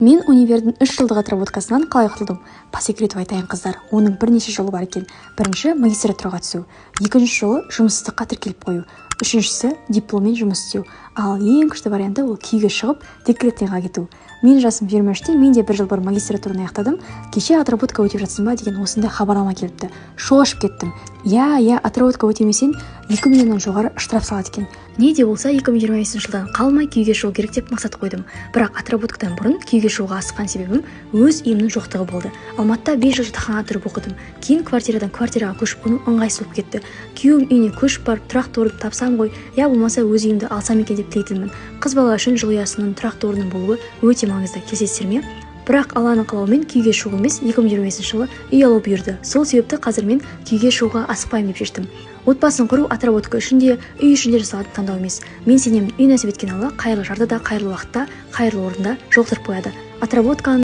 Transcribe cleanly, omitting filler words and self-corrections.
Мен универдің 3 жылдық отработкасынан қалай құтылдым? По секрету айтайын қыздар, оның бірнеше жолы бар екен. Бірінші магистратураға түсу, екінші жолы жұмыссыздыққа тіркеліп қою, үшіншісі дипломмен жұмыс істеу, ал ең күшті варианты ол күйге шығып декретныйға кету. Мен жасым 23-те, мен де 1 жыл бұрын магистратураны аяқтадым. Кеше отработка өтеп жатсың ба деген осындай хабарлама келіпті. Шошып кеттім. Отработка өтемесең 2 миллионнан жоғары штраф салады екен. Не де болса 2025 жылдан қалмай күйге шығу керек деп мақсат қойдым. Бірақ отработкадан бұрын күйге шығуға асыққан себебім өз үйімнің жоқтығы болды. Алматыда 5 жыл жатақханада тұрып оқыдым. Кейін квартирадан квартираға көшіп қону ыңғайсыз болып кетті. Күйеуім үйіне көшіп барып тұрақты орын тапсам ғой, я болмаса өз үйімді алсам екен деп тілейтінмін. Қыз бала үшін жылу ұясының тұрақты орнының болуы өте маңызды, келісесіздер ме? Бірақ Алланың қалауымен күйге шығу емес, 2025 жылы үй алу бұйырды. Сол себепті қазір мен күйге шығуға асықпаймын деп шештім. Отбасын құру отработка үшін де, үй үшін де жасалатын таңдау емес. Мен сенемін, үй нәсіп еткен Алла қайырлы жарды да, қайырлы уақытта, қайырлы орында жолықтырып қояды. Отработканың